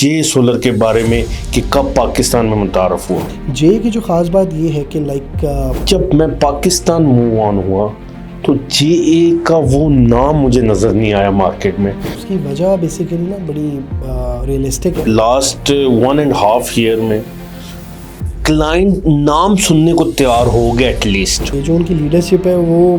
जे solar के बारे में कि कब पाकिस्तान में मुतारफ़ हुआ। जे की जो ख़ास बात ये है कि जब मैं पाकिस्तान मूव ऑन हुआ तो जे का वो नाम मुझे नज़र नहीं आया मार्केट में। उसकी वजह बेसिकली ना बड़ी रियलिस्टिक है। लास्ट 1.5 ईयर में क्लाइंट नाम सुनने को तैयार हो गया एटलीस्ट। ये जो उनकी लीडरशिप है वो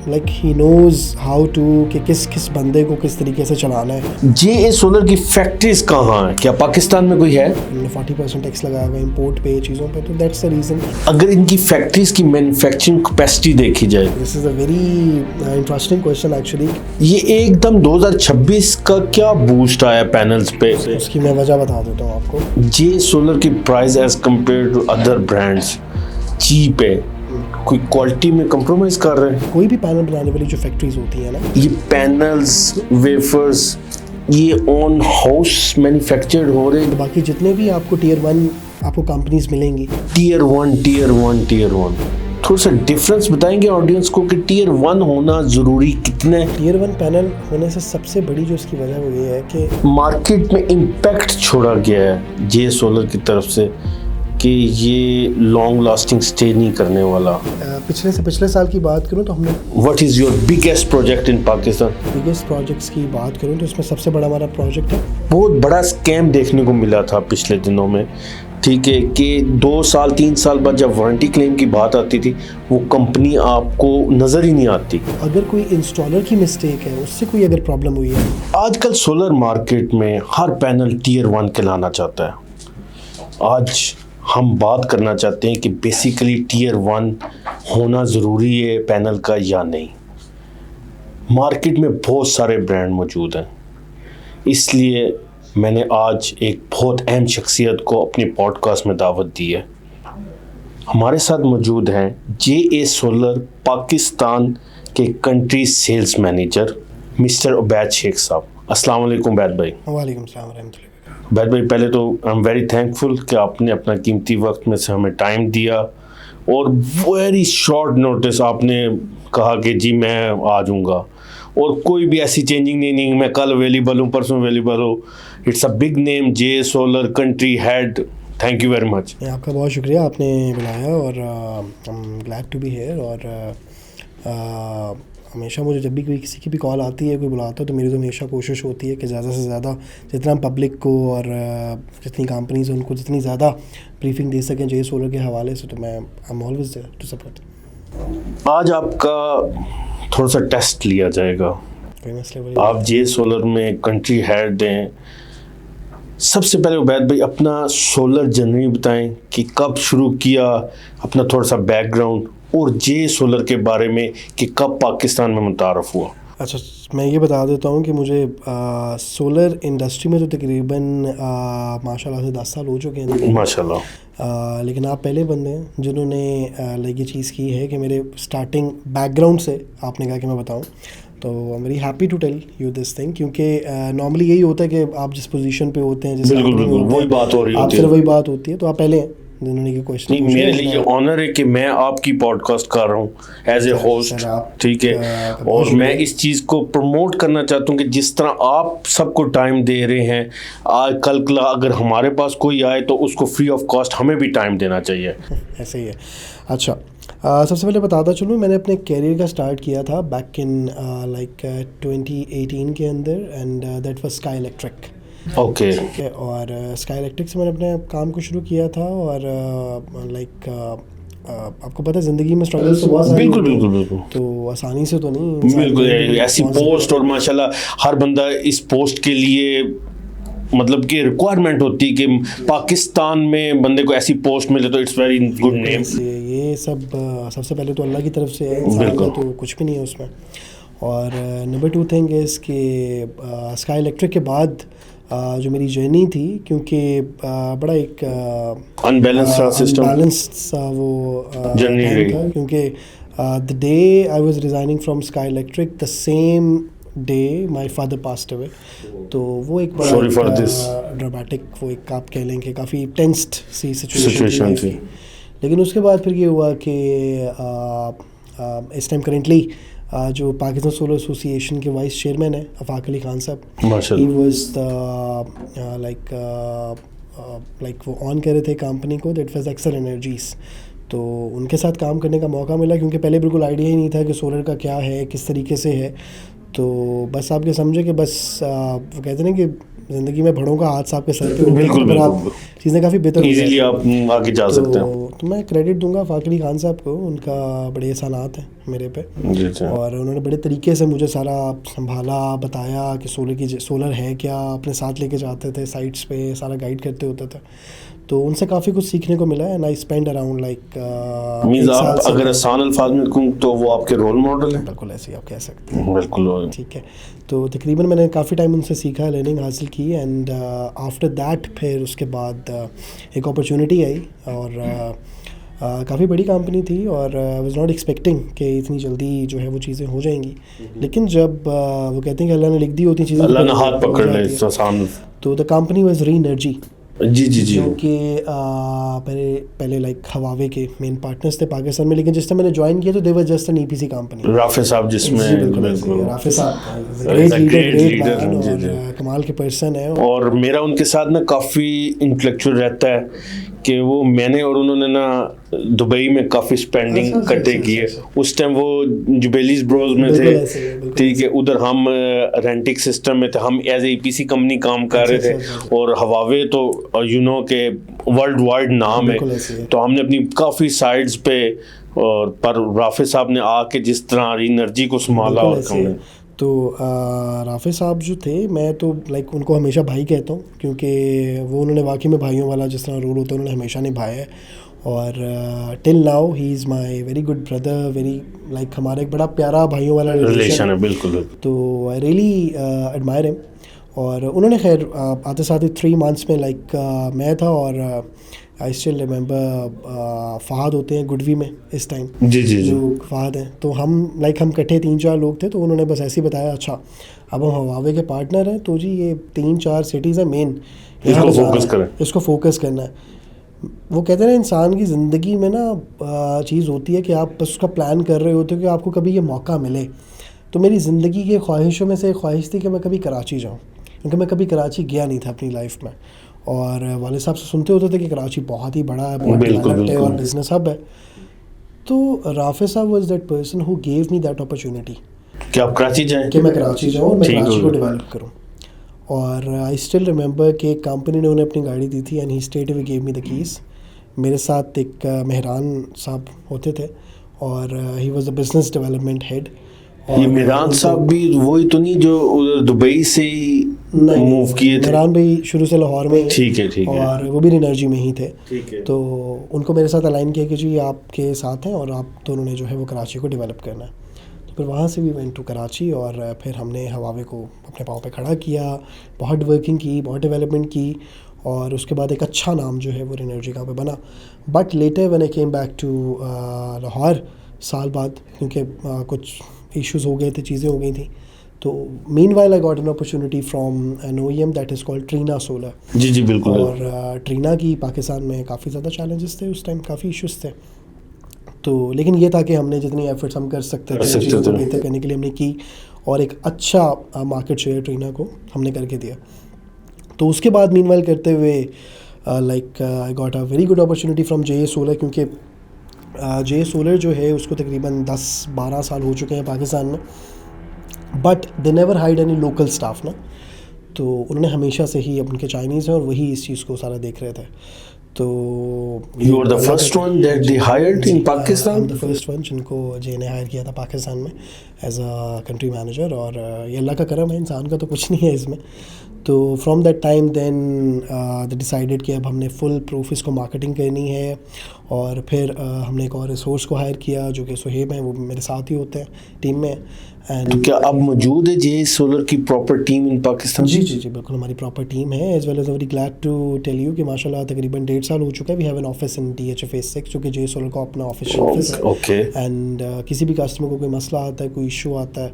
like he knows how to कि किस बंदे को किस तरीके से चलाना है। जे सोलर की फैक्ट्रीज कहाँ हैं? क्या पाकिस्तान में कोई है? 40% टैक्स लगाया हुआ इंपोर्ट पे चीज़ों पे, तो दैट्स द रीज़न। अगर इनकी फैक्ट्रीज की मैन्युफैक्चरिंग कैपेसिटी देखी जाए, this is a very interesting question actually. ये एकदम 2026 का क्या बूस्ट आया पैनल्स पे? उसकी मैं वजह बता देता हूँ आपको। जे सोलर की price as compare to other brands cheap है, कोई क्वालिटी में कंप्रोमाइज कर रहे हैं? कोई भी पैनल बनाने वाली जो फैक्ट्रीज होती है ना, ये पैनल्स वेफर्स ये ऑन हाउस मैन्युफैक्चर्ड हो रहे हैं। बाकी जितने भी आपको टियर 1 आपको कंपनीज मिलेंगी, टियर वन थोड़ा सा डिफरेंस बताएंगे ऑडियंस को कि टियर 1 होना ज़रूरी कितना है? टियर 1 पैनल होने से सबसे बड़ी जो इसकी वजह वो ये है कि मार्केट में इम्पैक्ट छोड़ा गया है जे सोलर की तरफ से कि ये लॉन्ग लास्टिंग स्टे नहीं करने वाला। पिछले साल की बात करूं तो हमने what is your biggest project in Pakistan? Biggest projects की बात करूं तो इसमें सबसे बड़ा हमारा प्रोजेक्ट है। बहुत बड़ा स्कैम देखने को मिला था पिछले दिनों में, ठीक है, कि 2 साल 3 साल बाद जब वारंटी क्लेम की बात आती थी वो कंपनी आपको नज़र ही नहीं आती। अगर कोई इंस्टॉलर की मिस्टेक है, उससे कोई अगर प्रॉब्लम हुई है। आजकल सोलर मार्केट में हर पैनल टियर 1 कहलाना चाहता है। आज हम बात करना चाहते हैं कि बेसिकली टियर 1 होना ज़रूरी है पैनल का या नहीं। मार्केट में बहुत सारे ब्रांड मौजूद हैं, इसलिए मैंने आज एक बहुत अहम शख्सियत को अपनी पॉडकास्ट में दावत दी है। हमारे साथ मौजूद हैं जे सोलर पाकिस्तान के country sales manager mister Ubaid Sheikh sahab. अस्सलाम वालेकुम उबैद भाई। वालेकुम सलाम व रहमतुल्लाह। उबैद भाई, पहले तो आई एम वेरी थैंकफुल कि आपने अपना कीमती वक्त में से हमें टाइम दिया और वेरी शॉर्ट नोटिस आपने कहा कि जी मैं आ जाऊँगा, और कोई भी ऐसी चेंजिंग नहीं मैं कल अवेलेबल हूँ परसों अवेलेबल हो। It's a big name, J solar country head. Thank you very much. आपका बहुत शुक्रिया, आपने बुलाया और I am glad to be here. और हमेशा मुझे जब भी कोई किसी की भी कॉल आती है, कोई बुलाता है, तो मेरी तो हमेशा कोशिश होती है कि ज़्यादा से ज़्यादा जितना हम पब्लिक को और जितनी कंपनीज हैं उनको जितनी ज़्यादा ब्रीफिंग दे सकें जे सोलर के हवाले से, तो मैं I am always there to support. आज आपका थोड़ा सा टेस्ट लिया जाएगा। कोई मसला आप जे सोलर में कंट्री हेड हैं। सबसे पहले उबैद भाई अपना सोलर जर्नी बताएं कि कब शुरू किया, अपना थोड़ा सा बैकग्राउंड और जे सोलर के बारे में कि कब पाकिस्तान में मुतारफ़ हुआ। अच्छा, मैं ये बता देता हूँ कि मुझे सोलर इंडस्ट्री में तो तकरीबन माशाल्लाह से 10 साल हो चुके हैं माशाल्लाह। लेकिन आप पहले बंदे हैं जिन्होंने लाइक ये चीज़ की है कि मेरे स्टार्टिंग बैकग्राउंड से आपने कहा कि मैं बताऊँ, तो I am very happy to tell you this thing, क्योंकि नॉर्मली यही होता है कि आप जिस पोजीशन पे होते हैं, जिस बिल्कुल वही बात हो रही होती है, वही बात होती है। तो आप पहले हैं जिन्होंने ये क्वेश्चन नहीं, मेरे लिए ये ऑनर है कि मैं आपकी पॉडकास्ट कर रहा हूँ एज ए होस्ट, ठीक है, और मैं इस चीज़ को प्रमोट करना चाहता हूँ कि जिस तरह आप सबको टाइम दे रहे हैं, आज कल अगर हमारे पास कोई आए तो उसको फ्री ऑफ कॉस्ट हमें भी टाइम देना चाहिए। ऐसे ही है। अच्छा, सबसे पहले बताता चलूँ, मैंने अपने कैरियर का स्टार्ट किया था बैक इन लाइक 2018 के अंदर, and that was sky electric. Okay. और स्काई इलेक्ट्रिक से मैंने अपने काम को शुरू किया था। और लाइक आपको पता है ज़िंदगी में स्ट्रगल्स तो बहुत सारे, बिल्कुल तो आसानी से तो नहीं, बिल्कुल ऐसी पोस्ट, और माशाल्लाह हर बंदा इस पोस्ट के लिए मतलब कि रिक्वायरमेंट होती है कि पाकिस्तान में बंदे को ऐसी पोस्ट मिले, तो इट्स वेरी गुड नेम। ये सब सबसे पहले तो अल्लाह की तरफ से है, इंसान का तो कुछ भी नहीं है उसमें। और नंबर 2 थिंग इज़ कि स्काई इलेक्ट्रिक के बाद जो मेरी जर्नी थी, क्योंकि बड़ा एक अनबैलेंस्ड सा वो जर्नी था, क्योंकि the day I was resigning from sky electric, the same day my father passed away. तो वो एक बड़ा ड्रामेटिक, वो एक आप कह लें कि काफ़ी टेंस्ड सी सिचुएशन थी। लेकिन उसके बाद फिर ये हुआ कि इस टाइम करेंटली जो पाकिस्तान सोलर एसोसिएशन के वाइस चेयरमैन है अफाक अली खान साहब, ही माशाल्लाह। वाज लाइक वो ऑन कर रहे थे कंपनी को, दैट वाज एक्सेल एनर्जीज। तो उनके साथ काम करने का मौका मिला, क्योंकि पहले बिल्कुल आइडिया ही नहीं था कि सोलर का क्या है, किस तरीके से है। तो बस आप ये समझे कि बस वो कहते हैं ना कि ज़िंदगी में बड़ों का हाथ साहब के सर पे होता है, बिल्कुल, पर आप बिल्कुल। चीज़ें काफ़ी बेहतर हो इजीली जाती हैं। आप आगे जा सकते हैं। तो मैं क्रेडिट दूंगा फाकली खान साहब को, उनका बड़े एहसानात हैं मेरे पे। जी जी। और उन्होंने बड़े तरीके से मुझे सारा संभाला, बताया कि सोलर है क्या, अपने साथ लेके जाते थे साइट्स पे, सारा गाइड करते होते थे। तो उनसे काफ़ी कुछ सीखने को मिला। And I spend around like means आप अगर आसान अल्फाज में कहूँ तो वो आपके रोल मॉडल हैं। बिल्कुल ऐसे ही आप कह सकते हैं। बिल्कुल। ठीक है, तो तकरीबन मैंने काफ़ी टाइम उनसे सीखा, लर्निंग हासिल की। एंड आफ्टर दैट फिर उसके बाद एक अपॉर्चुनिटी आई, और काफ़ी बड़ी कंपनी थी, और आई वाज नॉट एक्सपेक्टिंग कि इतनी जल्दी जो है वो चीज़ें हो जाएंगी। लेकिन जब वो कहते हैं कि अल्लाह ने लिख दी होती चीज़ें, अल्लाह ने हाथ हो पकड़ ले जाती है। आसान। तो द कंपनी वाज री एनर्जी, जी जी जी। जो कि पहले लाइक हवावे के मेन पार्टनर्स थे पाकिस्तान में। लेकिन जिस टाइम मैंने ज्वाइन किया तो they were just an EPC company. Rafay Sahab जिसमें बिल्कुल Rafay Sahab He's a great great leader, leader, great man, जी, और जी। कमाल के पर्सन है। और मेरा उनके साथ ना काफ़ी इंटेलेक्चुअल रहता है कि वो मैंने और उन्होंने ना दुबई में काफ़ी स्पेंडिंग अच्छा, इकट्ठे अच्छा, की है। अच्छा। उस टाइम वो जुबेलीज ब्रोज में बिल्कुल थे। ऐसे ही है, बिल्कुल ठीक है, ऐसे। उधर हम रेंटिक सिस्टम में थे, हम एज ए ईपीसी कंपनी काम कर अच्छा, रहे थे। अच्छा, अच्छा। और हवावे तो यू नो के वर्ल्ड वाइड नाम बिल्कुल ऐसे है। ही। तो हमने अपनी काफ़ी साइड्स पे, और पर राफे साहब ने आके जिस तरह एनर्जी को संभाला, बिल्कुल और ऐसे है। तो राफे साहब जो थे, मैं तो लाइक उनको हमेशा भाई कहता हूँ, क्योंकि वो उन्होंने वाकई में भाइयों वाला जिस तरह रोल होता है उन्होंने हमेशा निभाया है। और till now he is my very good brother, very like हमारा एक बड़ा प्यारा भाइयों वाला रिलेशन है। बिल्कुल। तो आई रियली एडमायर हिम। और उन्होंने खैर आते साथ ही 3 months में लाइक मैं था, और आई स्टिल रिमेंबर फ़हाद होते हैं गुडवी में इस टाइम, जी जी जी। जो फ़हाद हैं, तो हम इकट्ठे 3-4 लोग थे। तो उन्होंने बस ऐसे ही बताया, अच्छा अब हम हवावे के पार्टनर हैं, तो जी ये 3-4 सिटीज़ हैं मेन, यहाँ इसको पे जाना फोकस है, करें। इसको फोकस करना है। वो कहते हैं ना, इंसान की ज़िंदगी में ना चीज़ होती है कि आप बस उसका प्लान कर रहे होते हो कि आपको कभी ये मौका मिले। तो मेरी ज़िंदगी की ख्वाहिशों में से एक ख्वाहिश थी कि मैं कभी कराची जाऊँ, क्योंकि मैं कभी कराची गया नहीं था अपनी लाइफ में। और वाले साहब से सुनते होते थे कि कराची बहुत ही बड़ा है, बहुत बिल्कुल, डेवलप्ड है और बिल्कुल। बिजनेस हब है। तो राफे साहब was that person who gave me that opportunity कि आप कराची जाएं। कि मैं कराची जाऊँ और मैं ठीक कराची हो को गया। डेवलप करूँ। और आई स्टिल रिमेंबर कि एक कंपनी ने उन्हें अपनी गाड़ी दी थी, and he straight away gave me the keys. मेरे साथ एक मेहरान साहब होते थे, और he was the business development head. ये मेहरान साहब भी वही तो नहीं जो उधर दुबई से ही मूव किए थे? मेहरान भाई शुरू से लाहौर में ही हैं, ठीक है, ठीक है। और वो भी एनर्जी में ही थे। ठीक है। तो उनको मेरे साथ अलाइन किया कि जी आपके साथ हैं, और आप दोनों ने जो है वो कराची को डेवलप करना है। तो फिर वहाँ से भी वेंट टू कराची, और फिर हमने हवावे को अपने पाँव पे खड़ा किया, बहुत वर्किंग की, बहुत डेवलपमेंट की, और उसके बाद एक अच्छा नाम जो है वो एनर्जी का पे बना। But later when I came back to Lahore साल बाद, क्योंकि कुछ इश्यूज हो गए थे, चीज़ें हो गई थी। तो meanwhile I got an opportunity from an OEM that is called Trina Solar. जी जी बिल्कुल। और ट्रीना की पाकिस्तान में काफ़ी ज़्यादा चैलेंजेस थे उस टाइम, काफ़ी इश्यूज थे। तो लेकिन ये था कि हमने जितनी एफर्ट्स हम कर सकते थे चीज़ों को बेहतर करने के लिए हमने की, और एक अच्छा मार्केट शेयर ट्रीना को हमने करके दिया। तो उसके बाद मीनवाइल करते हुए like I got a very good opportunity from JA solar, क्योंकि JA सोलर जो है उसको तकरीबन 10-12 साल हो चुके हैं पाकिस्तान में, but they never hide any local staff ना। तो उन्होंने हमेशा से ही, अब उनके चाइनीज़ हैं और वही इस चीज़ को सारा देख रहे थे। तो You were the first one that they hired in Pakistan? The first one जिनको JA ने हायर किया था पाकिस्तान में एज अ कंट्री मैनेजर। और ये अल्लाह का करम है, इंसान का तो कुछ नहीं है इसमें। तो from that time then they decided कि अब हमने फुल प्रूफ इसको मार्केटिंग करनी है। और फिर हमने एक और रिसोर्स को हायर किया जो कि सुहेब हैं, वो मेरे साथ ही होते हैं टीम में। तो क्या अब मौजूद है JA सोलर की प्रॉपर टीम इन पाकिस्तान? जी जी जी बिल्कुल, हमारी प्रॉपर टीम है। As well as very glad to tell you कि माशाल्लाह तकरीबन 1.5 साल हो चुका है। We have an office in DHA Phase 6 जो कि JA सोलर का अपना ऑफिशियल ऑफिस है। ओके। एंड किसी भी कस्टमर को कोई मसला आता है, कोई इशू आता है,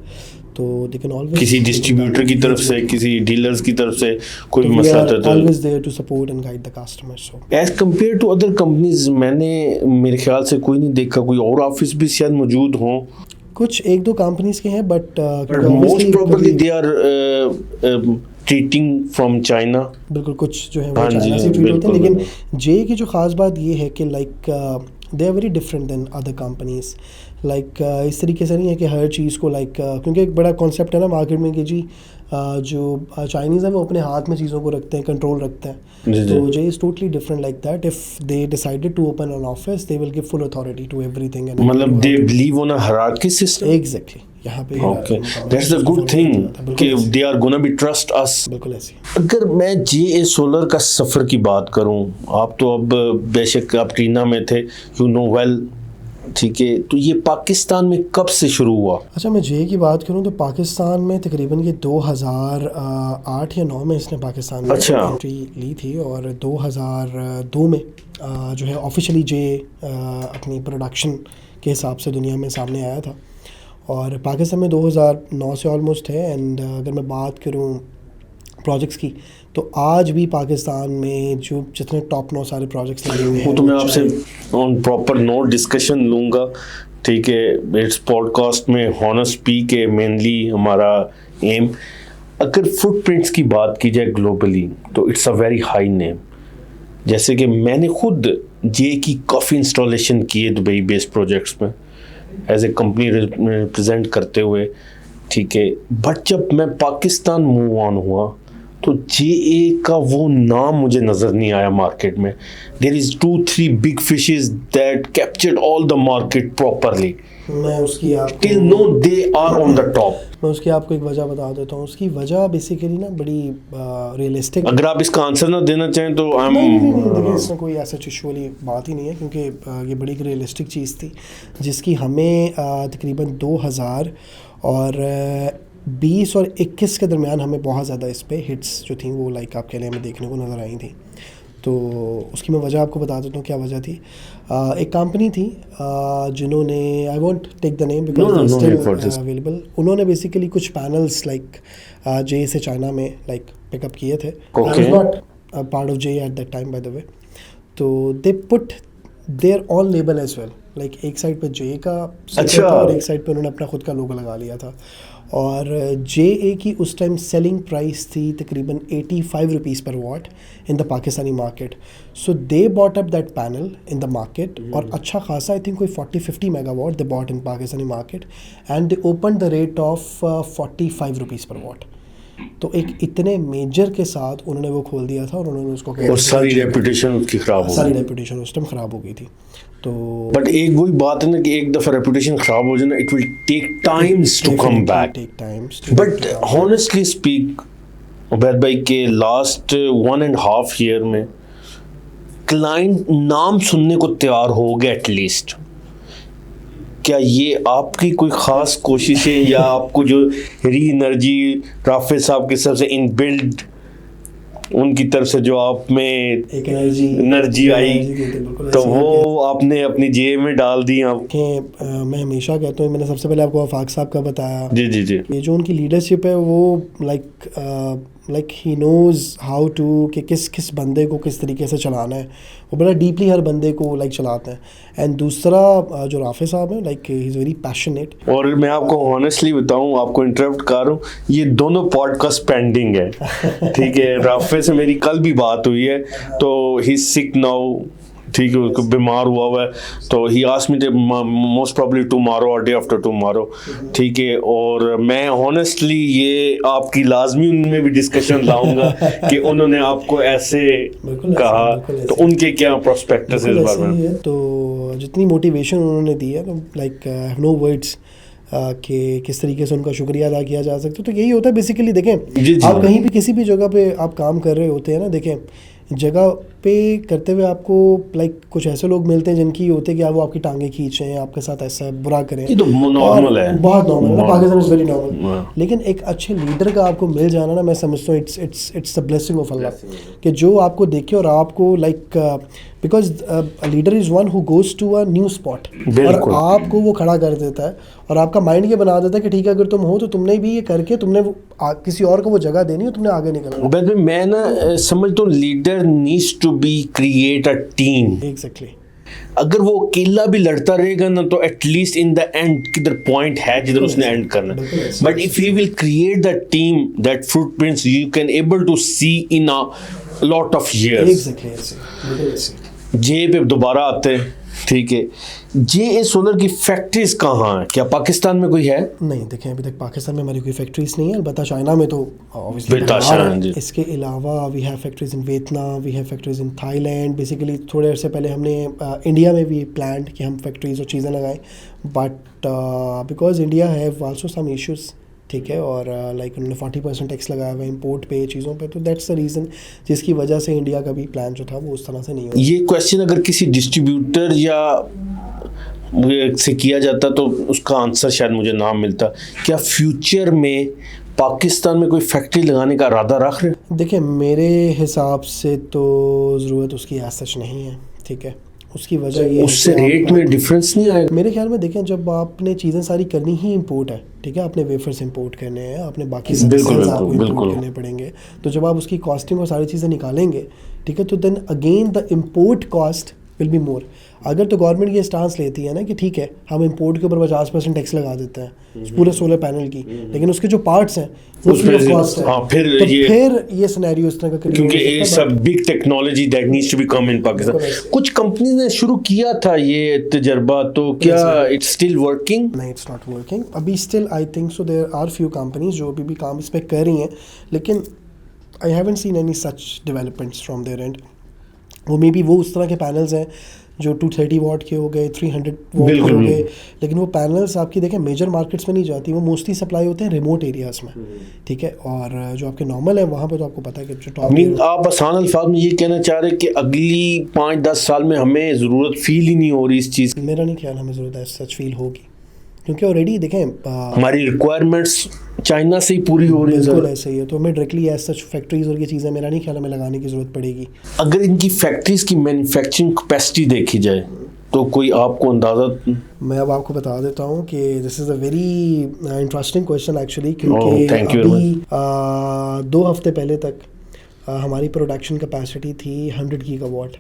तो दे कैन ऑलवेज, किसी डिस्ट्रीब्यूटर की तरफ से, किसी डीलर्स की तरफ से कोई मसला आता है तो always there to support and guide the customer. So as compare to other companies मैंने मेरे ख्याल से कोई नहीं देखा, कोई और ऑफिस भी शायद मौजूद हों। कुछ एक दो कंपनीज के हैं but most probably they are treating from China. बिल्कुल, कुछ जो है हाँ वो जी, चाइना से ट्रीट होते हैं, बिल्कुल, लेकिन जे की जो ख़ास बात ये है कि like they are very different than other companies. Like इस तरीके से नहीं है कि हर चीज़ को लाइक क्योंकि एक बड़ा कॉन्सेप्ट है ना मार्केट में कि जी जो चाइनीज़ है वो अपने हाथ में चीज़ों को रखते हैं, कंट्रोल रखते हैं। जी, जी। तो J is totally different like that. If they decided to open an office they will give full authority to everything and मतलब they believe on a hierarchy system. Exactly, यहाँ पे okay, that's the good thing कि they are gonna be trust us. बिल्कुल ऐसी। अगर मैं जे solar का सफ़र की बात करूं, आप तो अब बेशक आप टीना में थे, यू नो वेल, ठीक है, तो ये पाकिस्तान में कब से शुरू हुआ? अच्छा, मैं जे की बात करूं तो पाकिस्तान में तकरीबन ये 2008 या 9 में इसने पाकिस्तान में अच्छा। एंट्री ली थी, और 2002 में जो है ऑफिशियली जे अपनी प्रोडक्शन के हिसाब से दुनिया में सामने आया था, और पाकिस्तान में 2009 से ऑलमोस्ट है। एंड अगर मैं बात करूं प्रोजेक्ट्स की, तो आज भी पाकिस्तान में जो जितने टॉप 9 सारे प्रोजेक्ट्स लगे हुए हैं वो तो मैं आपसे ऑन प्रॉपर नोट डिस्कशन लूँगा, ठीक है, इस पॉडकास्ट में हॉनेस्ट स्पीक है मेनली हमारा एम। अगर फुटप्रिंट्स की बात की जाए ग्लोबली तो it's a very high name. जैसे कि मैंने खुद जे की काफ़ी इंस्टॉलेशन किए दुबई बेस्ड प्रोजेक्ट्स में एज ए कंपनी रिप्रेजेंट करते हुए, ठीक है, बट जब मैं पाकिस्तान मूव ऑन हुआ तो जे का वो नाम मुझे नज़र नहीं आया मार्केट में। There is 2-3 big fishes that captured all the market properly. मैं उसकी आप till now they are on the top. मैं उसकी आपको एक वजह बता देता हूँ। उसकी वजह बेसिकली ना बड़ी रियलिस्टिक। अगर आप इसका आंसर ना देना चाहें तो आई नहीं, देखिए एम इसमें कोई ऐसा इशू वाली बात ही नहीं है, क्योंकि ये बड़ी एक रियलिस्टिक चीज़ थी जिसकी हमें तकरीबन 2020 और 21 के दरमियान हमें बहुत ज़्यादा इस पे हिट्स जो थी वो लाइक आप कह लें हमें देखने को नज़र आई थी। तो उसकी मैं वजह आपको बता देता हूँ क्या वजह थी। एक कंपनी थी जिन्होंने, I want take the name because still available, उन्होंने बेसिकली कुछ पैनल्स लाइक जे से चाइना में लाइक पिकअप किए थे। Not part of J at that time by the way. तो they put there on label as well, like एक side पे J का अच्छा, था और एक साइड पे उन्होंने अपना खुद का लोगो लगा लिया था। और जे की उस टाइम सेलिंग प्राइस थी तकरीबन 85 रुपीज़ पर what in the Pakistani market. So they bought up that panel in the market, और अच्छा खासा आई थिंक कोई 40-50 megawatt they bought in Pakistani market, and they open the rate of 45 rupees पर what. तो एक इतने मेजर के साथ उन्होंने वो खोल दिया था, और उन्होंने उसको और सारी रेपुटेशन उसकी ख़राब हो सारी गई। रेपुटेशन उस टाइम ख़राब हो गई थी। तो बट एक वही बात है ना कि एक दफ़ा रेपुटेशन ख़राब हो जाए ना, it will take times to come back. Take times. But honestly speak Ubaid भाई के लास्ट 1.5 ईयर में क्लाइंट नाम सुनने को तैयार हो गया एटलीस्ट। क्या ये आपकी कोई ख़ास कोशिश है या आपको जो री एनर्जी राफेज साहब के सबसे इनबिल्ड उनकी तरफ से जो आप में एक एनर्जी आई तो वो आपने अपनी जेब में डाल दी आप? मैं हमेशा कहता हूँ, मैंने सबसे पहले आपको आफाक साहब का बताया, जी जी जी, ये जो उनकी लीडरशिप है वो like he knows how to कि किस बंदे को किस तरीके से चलाना है। वो बड़ा डीपली हर बंदे को लाइक चलाते हैं। एंड दूसरा जो राफे साहब है, like he is very passionate. और मैं आपको ऑनेस्टली बताऊं, आपको इंटरप्ट कर रहा हूँ, ये दोनों पॉडकास्ट पेंडिंग है, ठीक है। राफे से मेरी कल भी बात हुई है, तो ही सिक नाउ, ठीक है, उसको बीमार हुआ है, तो he asked me most probably tomorrow और डे आफ्टर टुमारो, ठीक है। और मैं ऑनेस्टली ये आपकी लाजमी उनमें भी डिस्कशन लाऊंगा कि उन्होंने आपको ऐसे कहा, तो उनके क्या प्रोस्पेक्टस है इस बारे में? तो जितनी मोटिवेशन उन्होंने दी है, तो like I have no words कि किस तरीके से उनका शुक्रिया अदा किया जा सकता है। तो यही होता है बेसिकली। देखें, आप कहीं भी किसी भी जगह पे आप काम कर रहे होते हैं ना, देखें जगह पे करते हुए आपको लाइक कुछ ऐसे लोग मिलते हैं जिनकी होते हैं कि वो आपकी टांगे खींचें, आपके साथ ऐसा बुरा करें। ये तो नॉर्मल है, बहुत नॉर्मल है, पाकिस्तान इज़ वेरी नॉर्मल। लेकिन एक अच्छे लीडर का आपको मिल जाना ना, मैं समझता हूँ it's the blessing of Allah, कि जो आपको देखे और आपको like because leader is one who goes to a new spot, और आपको वो खड़ा कर देता है और आपका माइंड ये बना देता है कि ठीक है, अगर तुम हो तो तुमने भी ये करके तुमने किसी और को वो जगह देनी है, तुमने आगे निकलना है। मैं ना समझता हूँ leader needs to be create a team. Exactly. अगर वो अकेला भी लड़ता रहेगा ना तो एटलीस्ट इन द एंड किधर पॉइंट है जिधर उसने एंड करना है. But if you will create the team that footprints you can able to see in a lot of years. J पे दोबारा आते हैं. ठीक है, जे सोलर की फैक्ट्रीज कहाँ हैं? क्या पाकिस्तान में कोई है? नहीं, देखें अभी तक पाकिस्तान में हमारी कोई फैक्ट्रीज नहीं है. अलबत्ता चाइना में तो ऑब्वियसली. इसके अलावा we have factories in Vietnam, we have factories in Thailand. Basically थोड़े अर्से पहले हमने इंडिया में भी प्लान्ड कि हम फैक्ट्रीज और चीज़ें लगाएं, but because India have also some issues. ठीक है, और लाइक उन्होंने 40% टैक्स लगाया हुआ है इम्पोर्ट पे चीज़ों पे, तो दैट्स द रीज़न जिसकी वजह से इंडिया का भी प्लान जो था वो उस तरह से नहीं हुआ. ये क्वेश्चन अगर किसी डिस्ट्रीब्यूटर या से किया जाता तो उसका आंसर शायद मुझे ना मिलता. क्या फ्यूचर में पाकिस्तान में कोई फैक्ट्री लगाने का इरादा रख रहे? देखिए मेरे हिसाब से तो ज़रूरत उसकी आज सच नहीं है. ठीक है, उसकी वजह ये उससे रेट में डिफरेंस नहीं आएगा मेरे ख्याल में. देखें जब आपने चीज़ें सारी करनी ही इंपोर्ट है, ठीक है, आपने वेफर्स इंपोर्ट करने हैं, आपने बाकी आपको इंपोर्ट करने पड़ेंगे, तो जब आप उसकी कॉस्टिंग और सारी चीज़ें निकालेंगे, ठीक है, तो then again the import cost will be more. अगर तो गवर्नमेंट ये स्टांस लेती है ना कि ठीक है हम इंपोर्ट के ऊपर 50% टैक्स लगा देते हैं पूरे सोलर पैनल की, लेकिन उसके जो पार्ट्स हैं वो फ्री ऑफ कॉस्ट है. फिर ये सिनेरियो इस तरह का, क्योंकि ये सब big technology that needs to be come in Pakistan. कुछ कंपनी ने शुरू किया था ये तजर्बा, तो क्या इट्स स्टिल वर्किंग? नहीं, इट्स नॉट वर्किंग अभी. Still I think so there are few companies जो अभी भी काम इस पर कर रही हैं, लेकिन I haven't seen any such developments from there end. वो मे बी वो उस तरह के पैनल्स हैं जो 230 वाट के हो गए, 300 वाट के हो गए, लेकिन वो पैनल्स आपकी देखें मेजर मार्केट्स में नहीं जाती. वो मोस्टली सप्लाई होते हैं रिमोट एरियाज़ में. ठीक है, और जो आपके नॉर्मल है वहाँ पे तो आपको पता है कि जो टॉप. आप आसान अल्फाज में ये कहना चाह रहे हैं कि अगली 5-10 साल में हमें ज़रूरत फील ही नहीं हो रही इस चीज़ की? मेरा नहीं ख्याल हमें ज़रूरत है सच फील होगी, क्योंकि ऑलरेडी देखें हमारी रिक्वायरमेंट्स चाइना से ही पूरी हो रही है. बिल्कुल ऐसे ही है, तो हमें डायरेक्टली एज सच फैक्ट्रीज और ये चीज़ें मेरा नहीं ख्याल हमें लगाने की ज़रूरत पड़ेगी. अगर इनकी फैक्ट्रीज की मैन्युफैक्चरिंग कैपेसिटी देखी जाए तो कोई आपको अंदाज़ा? मैं अब आपको बता देता हूँ कि this is a very interesting question actually, क्योंकि अभी 2 हफ्ते पहले तक हमारी प्रोडक्शन कैपेसिटी थी 100 गीगावाट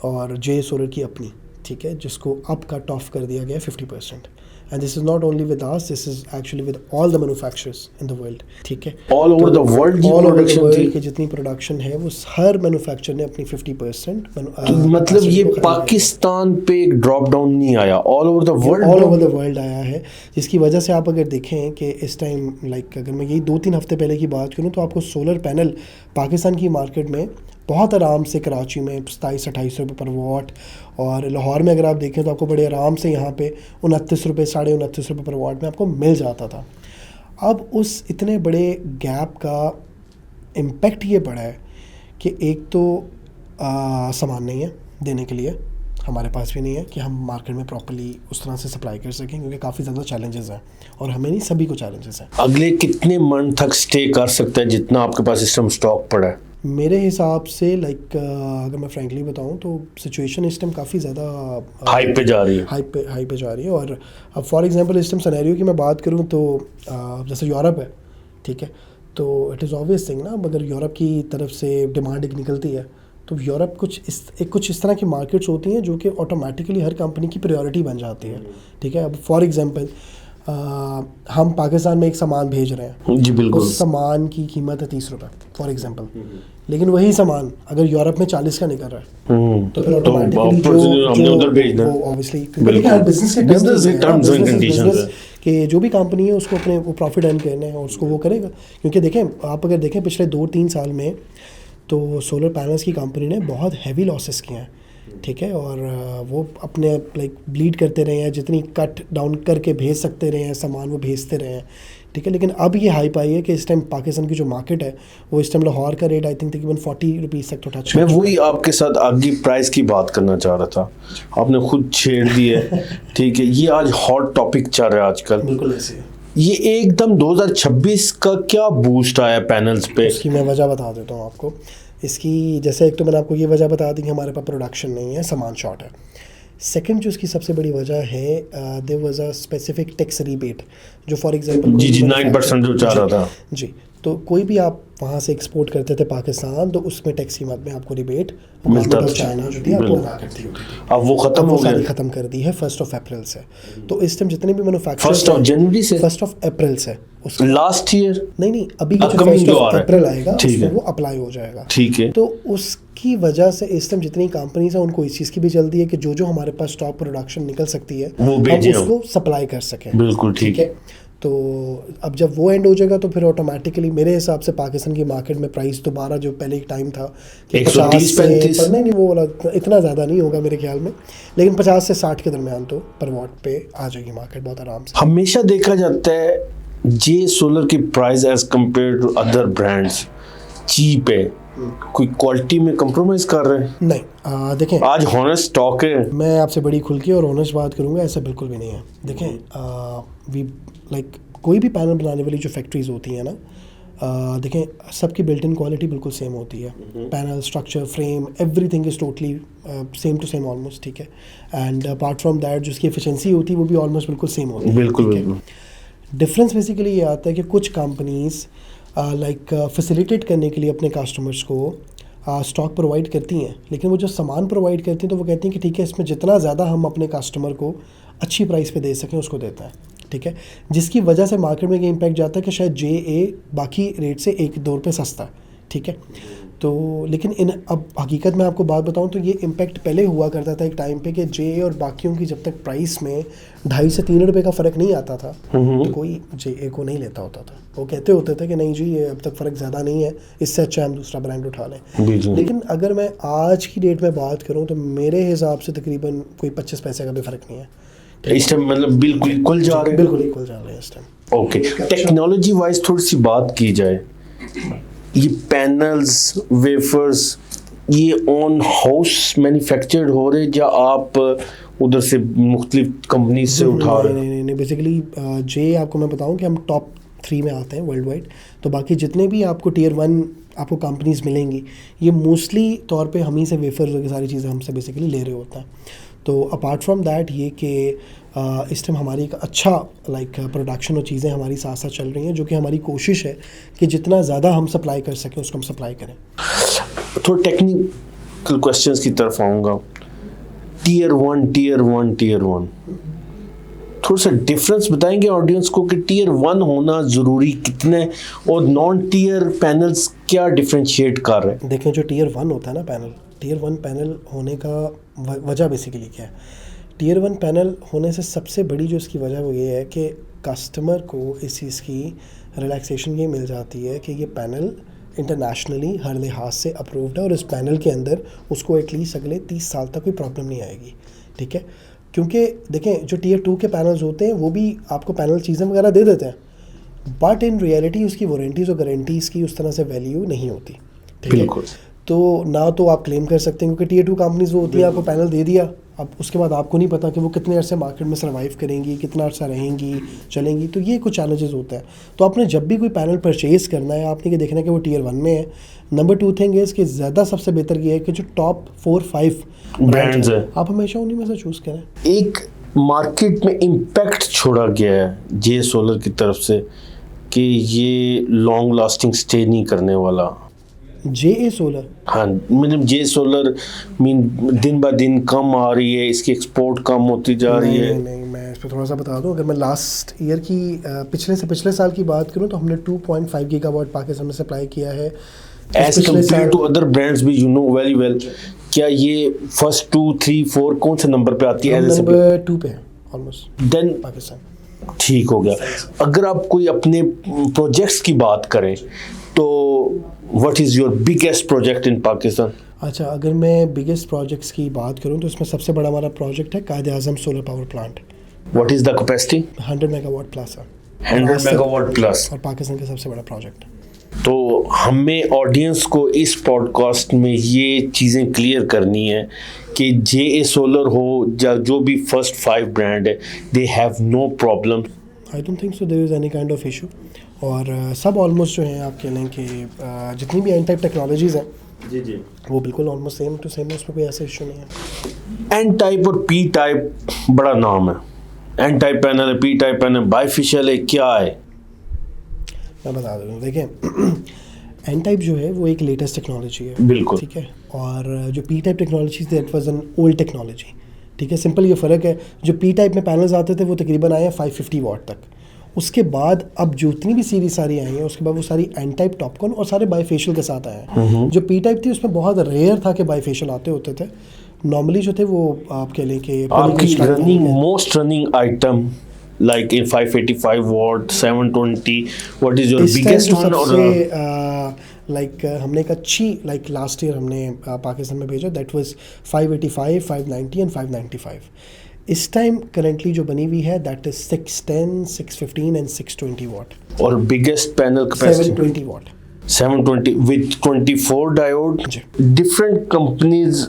और जे सोलर की अपनी. ठीक है, जिसको अब कट ऑफ कर दिया गया 50%. And this is not only with us, this is actually with all the manufacturers in the world. ठीक है, all over the world all over the world की जितनी प्रोडक्शन है वो हर मैन्युफैक्चरर ने अपनी 50%. मतलब ये पाकिस्तान पे एक ड्रॉप डाउन नहीं आया, ऑल ओवर द वर्ल्ड आया है, जिसकी वजह से आप अगर देखें कि इस टाइम लाइक अगर मैं यही 2-3 हफ्ते पहले की बात करूँ तो आपको सोलर पैनल पाकिस्तान की मार्केट में बहुत आराम से कराची में 27-28 रुपये पर वाट, और लाहौर में अगर आप देखें तो आपको बड़े आराम से यहाँ पे 29 रुपये 29.5 रुपये पर वाट में आपको मिल जाता था. अब उस इतने बड़े गैप का इम्पेक्ट ये पड़ा है कि एक तो सामान नहीं है देने के लिए, हमारे पास भी नहीं है कि हम मार्केट में प्रॉपर्ली उस तरह से सप्लाई कर सकें, क्योंकि काफ़ी ज़्यादा चैलेंजेस हैं और हमें नहीं सभी को चैलेंजेस हैं. अगले कितने मंथ तक स्टे कर सकता है जितना आपके पास इस टाइम स्टॉक पड़ा है? मेरे हिसाब से लाइक अगर मैं फ्रैंकली बताऊं तो सिचुएशन इस टाइम काफ़ी ज़्यादा हाई पे जा रही है. हाई पे जा रही है. और अब फॉर एग्जांपल इस टाइम सिनेरियो की मैं बात करूं तो जैसे यूरोप है, ठीक है, तो इट इज़ ऑब्वियस थिंग ना, अगर यूरोप की तरफ से डिमांड एक निकलती है तो यूरोप कुछ इस तरह की मार्केट्स होती हैं जो कि ऑटोमेटिकली हर कंपनी की प्रायोरिटी बन जाती है. ठीक है, अब फॉर एग्जांपल हम पाकिस्तान में एक सामान भेज रहे हैं जी, बिल्कुल, उस सामान की कीमत है 30 रुपये फॉर एग्जांपल, लेकिन वही सामान अगर यूरोप में 40 का निकल रहा है तो फिर ऑटोमेटिकली उधर भेजना ऑब्वियसली बिजनेस के जो भी कंपनी है उसको अपने वो प्रॉफिट अर्न करना है और उसको वो करेगा. क्योंकि देखें आप अगर देखें पिछले 2-3 साल में तो सोलर पैनल्स की कंपनी ने बहुत हैवी लॉसेस किए हैं. ठीक है, और वो अपने लाइक ब्लीड करते रहे हैं, जितनी कट डाउन करके भेज सकते रहे हैं सामान वो भेजते रहे हैं. ठीक है, लेकिन अब ये हाइप आई है कि इस टाइम पाकिस्तान की जो मार्केट है वो इस टाइम लाहौर का रेट आई थिंक तकरीबन 40 रुपीज़ तक तो टच. मैं वही आपके साथ आगे प्राइस की बात करना चाह रहा था, आपने खुद छेड़ दी है. ठीक है, ये आज हॉट टॉपिक चल रहा है आजकल. बिल्कुल ऐसे ये एकदम 2026 का क्या बूस्ट आया पैनल्स पे? इसकी मैं वजह बता देता हूँ आपको. इसकी जैसे एक तो मैंने आपको ये वजह बता दी कि हमारे पास प्रोडक्शन नहीं है, सामान शॉर्ट है. सेकंड जो इसकी सबसे बड़ी वजह है there was a specific tax rebate जो फॉर एग्जांपल जी 9% जो चाह रहा था जी. तो कोई भी आप वहाँ से एक्सपोर्ट करते थे पाकिस्तान, तो उसमें टैक्स कीमत में आपको रिबेट मिलता था। चाइना जो थी आपको अदा करती होती थी। अब वो खत्म अब हो वो सारी गया। ख़त्म कर दी है 1 अप्रैल से। तो इस टाइम जितने भी मैन्युफैक्चर 1 जनवरी से 1 अप्रैल से उसका लास्ट ईयर। नहीं अभी जो Upcoming जो 1 आ रहा है। अप्रैल आएगा ठीक उसमें है। वो अप्लाई हो जाएगा। ठीक है। तो उसकी वजह से इस टाइम जितनी कंपनीज हैं उनको इस चीज़ की भी जल्दी है कि जो हमारे पास स्टॉक प्रोडक्शन निकल सकती है वो हम भेजें हम। उसको सप्लाई कर सकें। बिल्कुल ठीक है। तो अब जब वो एंड हो जाएगा तो फिर ऑटोमेटिकली मेरे हिसाब से पाकिस्तान की मार्केट में प्राइस दोबारा जो पहले एक टाइम था कि 130 50 35 से नहीं वो वाला इतना ज़्यादा नहीं होगा मेरे ख्याल में, लेकिन 50 से 60 के दरमियान तो पर वॉट पे आ जाएगी मार्केट बहुत आराम से। हमेशा देखा जाता है जे सोलर की price as compare to other brands cheap है, कोई क्वालिटी में कंप्रोमाइज कर रहे हैं? नहीं देखें, आज हॉनेस्ट स्टॉक है। मैं आपसे बड़ी खुल के और ऑनेस्ट बात करूंगा, ऐसा बिल्कुल भी नहीं है। देखें वी लाइक कोई भी पैनल बनाने वाली जो फैक्ट्रीज होती हैं ना, देखें सबकी बिल्ट इन क्वालिटी बिल्कुल सेम होती है। Panel structure frame everything is totally same to same almost, ठीक है। एंड अपार्ट फ्रॉम दैट जो उसकी एफिशिएंसी होती है वो भी ऑलमोस्ट बिल्कुल सेम होती है। बिल्कुल ठीक है? डिफरेंस बेसिकली ये आता है कि कुछ कंपनीज लाइक फैसिलिटेट करने के लिए अपने कस्टमर्स को स्टॉक प्रोवाइड करती हैं, लेकिन वो जो सामान प्रोवाइड करती हैं तो वो कहती हैं कि ठीक है इसमें जितना ज़्यादा हम अपने कस्टमर को अच्छी प्राइस पे दे सकें उसको देता है, ठीक है। जिसकी वजह से मार्केट में ये इम्पैक्ट जाता है कि शायद JA बाकी रेट से 1-2 रुपये सस्ता है, ठीक है। तो लेकिन अब हकीकत में आपको बात बताऊं तो ये इम्पैक्ट पहले हुआ करता था एक टाइम पे कि JA और बाकियों की जब तक प्राइस में 2.5 से 3 रुपये का फ़र्क नहीं आता था तो कोई JA को नहीं लेता होता था। वो कहते होते थे कि नहीं जी ये अब तक फ़र्क ज़्यादा नहीं है, इससे अच्छा हम दूसरा ब्रांड उठा लें। लेकिन अगर मैं आज की डेट में बात करूँ तो मेरे हिसाब से तकरीबन कोई 25 पैसे का भी फ़र्क नहीं है इस टाइम, मतलब बिल्कुल इक्वल जा रहे हैं। बिल्कुल इक्वल जा रहे हैं इस टाइम। ओके, टेक्नोलॉजी वाइज थोड़ी सी बात की जाए, ये पैनल्स वेफर्स ये ऑन हाउस मैन्युफैक्चर्ड हो रहे या आप उधर से मुख्तलिफ कंपनी से उठा रहे? नहीं बेसिकली जे आपको मैं बताऊं कि हम टॉप 3 में आते हैं वर्ल्ड वाइड। तो बाकी जितने भी आपको Tier 1 आपको कंपनीज मिलेंगी ये मोस्टली तौर पे हम ही से वेफर्स वगैरह सारी चीज़ें हमसे बेसिकली ले रहे होते हैं। तो अपार्ट फ्रॉम दैट ये कि इस टाइम हमारी एक अच्छा लाइक प्रोडक्शन और चीज़ें हमारी साथ साथ चल रही हैं, जो कि हमारी कोशिश है कि जितना ज़्यादा हम सप्लाई कर सकें उसको हम सप्लाई करें। थोड़ा टेक्निकल क्वेश्चंस की तरफ आऊँगा। Tier 1 थोड़ा सा डिफरेंस बताएंगे ऑडियंस को कि Tier 1 होना ज़रूरी कितने और नॉन टीयर पैनल्स क्या डिफरेंशिएट कर रहे हैं? देखें जो Tier 1 होता है ना पैनल, Tier 1 पैनल होने का वजह बेसिकली क्या है? Tier 1 पैनल होने से सबसे बड़ी जो इसकी वजह वो ये है कि कस्टमर को इस चीज़ की रिलैक्सेशन ये मिल जाती है कि ये पैनल इंटरनेशनली हर लिहाज से अप्रूव्ड है और इस पैनल के अंदर उसको एटलीस्ट अगले 30 साल तक कोई प्रॉब्लम नहीं आएगी, ठीक है। क्योंकि देखें जो Tier 2 के पैनल्स होते हैं वो भी आपको पैनल चीज़ें वगैरह दे देते हैं, बट इन रियलिटी उसकी वारंटीज़ और गारंटीज़ की उस तरह से वैल्यू नहीं होती, ठीक है। तो ना तो आप क्लेम कर सकते हैं क्योंकि Tier 2 कंपनीज वो होती है आपको पैनल दे दिया, अब उसके बाद आपको नहीं पता कि वो कितने अरसे मार्केट में सर्वाइव करेंगी, कितना अर्सा रहेंगी चलेंगी, तो ये कुछ चैलेंजेस होते हैं। तो आपने जब भी कोई पैनल परचेज़ करना है आपने ये देखना है कि वो Tier 1 में है। नंबर 2 थिंग है इसके ज़्यादा सबसे बेहतर ये है कि जो टॉप 4-5 ब्रांड्स है आप हमेशा उन्हीं में से चूज़ करें। एक मार्केट में इम्पैक्ट छोड़ा गया है जे सोलर की तरफ से कि ये लॉन्ग लास्टिंग स्टे नहीं करने वाला। JA सोलर, हाँ मतलब जे सोलर मीन दिन ब दिन कम आ रही है, इसकी एक्सपोर्ट कम होती जा रही है। नहीं मैं इस पर थोड़ा सा बता दूं। अगर मैं लास्ट ईयर की पिछले साल की बात करूं तो हमने 2.5 गीगावाट पाकिस्तान में सप्लाई किया है as compare to other brands भी, यू नो वेरी वेल। क्या ये फर्स्ट 2, 3, 4 कौन से नंबर पे आती है? नंबर 2 पे है ऑलमोस्ट देन पाकिस्तान। ठीक हो गया। अगर आप कोई अपने प्रोजेक्ट्स की बात करें तो what is your biggest project in Pakistan? अच्छा, अगर मैं बिगेस्ट प्रोजेक्ट्स की बात करूं तो इसमें सबसे बड़ा हमारा प्रोजेक्ट है Quaid Azam solar power plant. What is the capacity? 100 megawatt plus है। 100 मेगावाट प्लस, और पाकिस्तान का सबसे बड़ा प्रोजेक्ट है। तो हमें ऑडियंस को इस पॉडकास्ट में ये चीज़ें क्लियर करनी है कि JA सोलर हो या जो भी फर्स्ट 5 ब्रांड है, they have no problem. I don't think so there is any kind of issue. और सब ऑलमोस्ट जो हैं आप कह लें कि जितनी भी एन टाइप टेक्नोलॉजीज़ हैं जी वो बिल्कुल ऑलमोस्ट सेम टू सेम है, उसमें कोई ऐसा इशू नहीं है। एन टाइप और पी टाइप बड़ा नाम है। एन टाइप पैनल है, पी टाइप पैनल, बाइफिशियल है, क्या है? मैं बता दूँ, देखें एन टाइप जो है वो एक लेटेस्ट टेक्नोलॉजी है, बिल्कुल। ठीक है। और जो पी टाइप टेक्नोलॉजी थी that was an old technology, ठीक है। सिंपल ये फ़र्क है, जो पी टाइप में पैनल्स आते थे वो तकरीबन आए हैं 550 वाट तक। उसके बाद अब जितनी भी सीरीज सारी आई हैं उसके बाद वो सारी एन टाइप टॉपकॉन और सारे बाईफेशियल के साथ आए हैं। जो पी टाइप थी उसमें बहुत रेयर था कि बाईफेशियल आते होते थे। नॉर्मली जो थे वो आप कह लें कि आपकी running most running item like in 585 watt 720 what is your biggest one? और लाइक हमने एक अच्छी लाइक लास्ट ईयर हमने पाकिस्तान में भेजा, दैट वाज 585, 590 एंड 595। इस टाइम करेंटली जो बनी हुई है दैट इज 610, 615 एंड 620 वाट। और biggest panel capacity 720 watt, 720 with 24 diode. जी। डिफरेंट कंपनीज